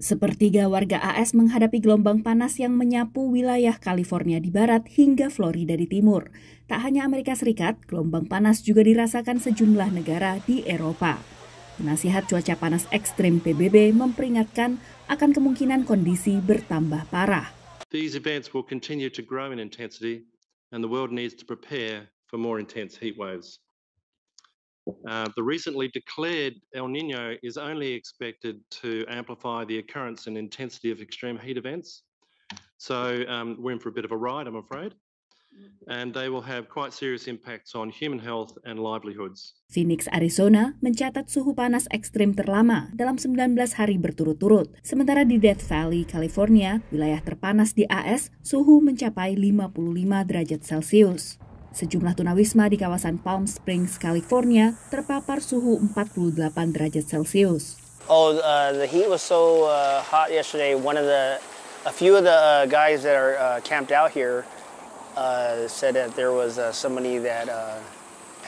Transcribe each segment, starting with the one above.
Sepertiga warga AS menghadapi gelombang panas yang menyapu wilayah California di barat hingga Florida di timur. Tak hanya Amerika Serikat, gelombang panas juga dirasakan sejumlah negara di Eropa. Penasihat cuaca panas ekstrim PBB memperingatkan akan kemungkinan kondisi bertambah parah. These events will continue to grow in intensity and the world needs to prepare for more intense heat waves. The recently declared El Niño is only expected to amplify the occurrence and intensity of extreme heat events. So we're in for a bit of a ride, I'm afraid. And they will have quite serious impacts on human health and livelihoods. Phoenix, Arizona mencatat suhu panas ekstrim terlama dalam 19 hari berturut-turut. Sementara di Death Valley, California, wilayah terpanas di AS, suhu mencapai 55 derajat Celcius. Sejumlah tunawisma di kawasan Palm Springs, California, terpapar suhu 48 derajat Celcius. The heat was so hot yesterday. A few of the guys that are camped out here said that there was somebody that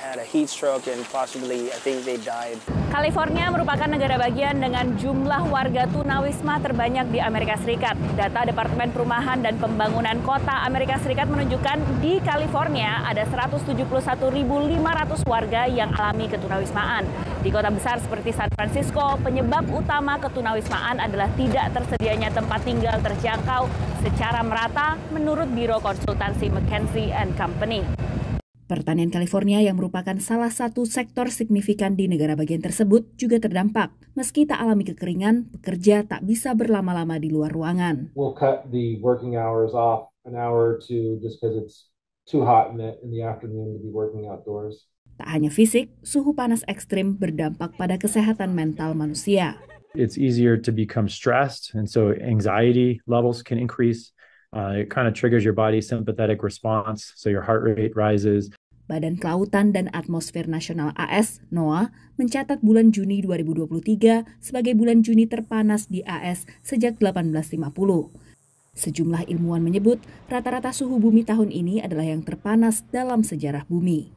had a heat stroke and possibly, I think they died. California merupakan negara bagian dengan jumlah warga tunawisma terbanyak di Amerika Serikat. Data Departemen Perumahan dan Pembangunan Kota Amerika Serikat menunjukkan di California ada 171.500 warga yang alami ketunawismaan. Di kota besar seperti San Francisco, penyebab utama ketunawismaan adalah tidak tersedianya tempat tinggal terjangkau secara merata menurut Biro Konsultansi McKinsey & Company. Pertanian California yang merupakan salah satu sektor signifikan di negara bagian tersebut juga terdampak. Meski tak alami kekeringan, pekerja tak bisa berlama-lama di luar ruangan. We'll cut the working hours off an hour or two just because it's too hot in the afternoon to be working outdoors. Tak hanya fisik, suhu panas ekstrim berdampak pada kesehatan mental manusia. It's easier to become stressed, and so anxiety levels can increase. It kind of triggers your body's sympathetic response, so your heart rate rises. Badan Kelautan dan Atmosfer Nasional AS, NOAA, mencatat bulan Juni 2023 sebagai bulan Juni terpanas di AS sejak 1850. Sejumlah ilmuwan menyebut rata-rata suhu bumi tahun ini adalah yang terpanas dalam sejarah bumi.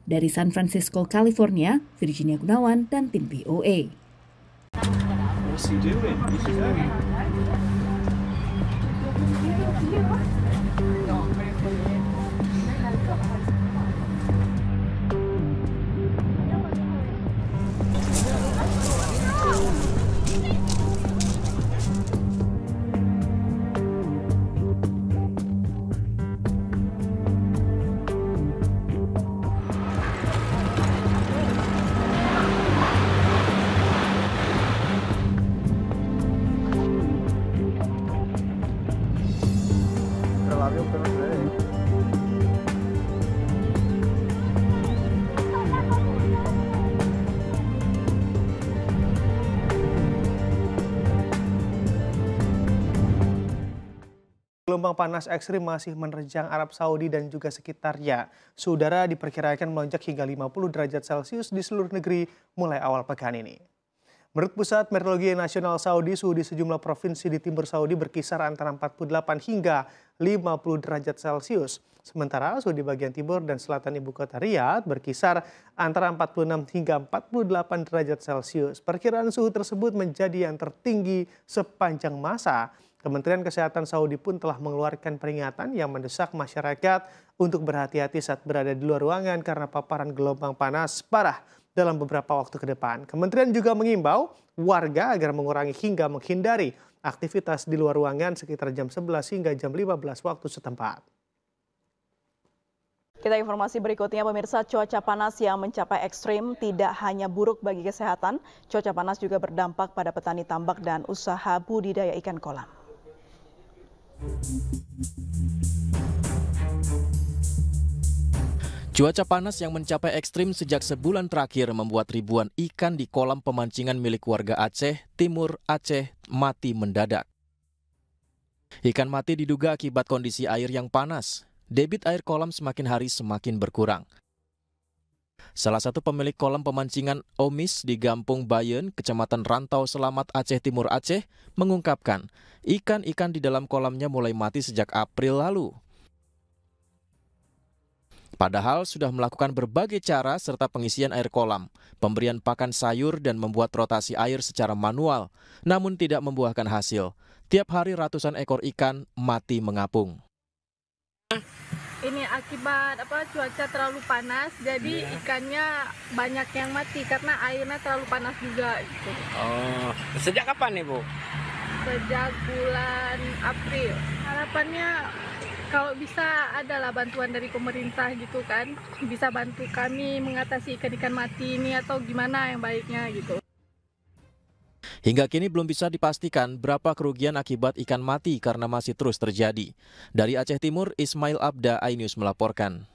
Dari San Francisco, California, Virginia Gunawan dan tim VOA. Gelombang panas ekstrim masih menerjang Arab Saudi dan juga sekitarnya. Suhu udara diperkirakan melonjak hingga 50 derajat Celcius di seluruh negeri mulai awal pekan ini. Menurut Pusat Meteorologi Nasional Saudi, suhu di sejumlah provinsi di timur Saudi berkisar antara 48 hingga 50 derajat Celcius. Sementara suhu di bagian timur dan selatan ibu kota Riyadh berkisar antara 46 hingga 48 derajat Celcius. Perkiraan suhu tersebut menjadi yang tertinggi sepanjang masa. Kementerian Kesehatan Saudi pun telah mengeluarkan peringatan yang mendesak masyarakat untuk berhati-hati saat berada di luar ruangan karena paparan gelombang panas parah dalam beberapa waktu ke depan. Kementerian juga mengimbau warga agar mengurangi hingga menghindari aktivitas di luar ruangan sekitar jam 11 hingga jam 15 waktu setempat. Kita informasi berikutnya, pemirsa, cuaca panas yang mencapai ekstrim tidak hanya buruk bagi kesehatan, cuaca panas juga berdampak pada petani tambak dan usaha budidaya ikan kolam. Cuaca panas yang mencapai ekstrim sejak sebulan terakhir membuat ribuan ikan di kolam pemancingan milik warga Aceh Timur Aceh mati mendadak. Ikan mati diduga akibat kondisi air yang panas. Debit air kolam semakin hari semakin berkurang. Salah satu pemilik kolam pemancingan Omis di Gampung Bayen, Kecamatan Rantau Selamat Aceh Timur Aceh, mengungkapkan ikan-ikan di dalam kolamnya mulai mati sejak April lalu. Padahal sudah melakukan berbagai cara serta pengisian air kolam, pemberian pakan sayur dan membuat rotasi air secara manual, namun tidak membuahkan hasil. Tiap hari ratusan ekor ikan mati mengapung. Ini akibat cuaca terlalu panas, jadi ikannya banyak yang mati karena airnya terlalu panas juga. Gitu. Oh, sejak kapan nih Bu? Sejak bulan April. Harapannya kalau bisa adalah bantuan dari pemerintah gitu kan, bisa bantu kami mengatasi ikan-ikan mati ini atau gimana yang baiknya gitu. Hingga kini belum bisa dipastikan berapa kerugian akibat ikan mati karena masih terus terjadi. Dari Aceh Timur, Ismail Abda, iNews melaporkan.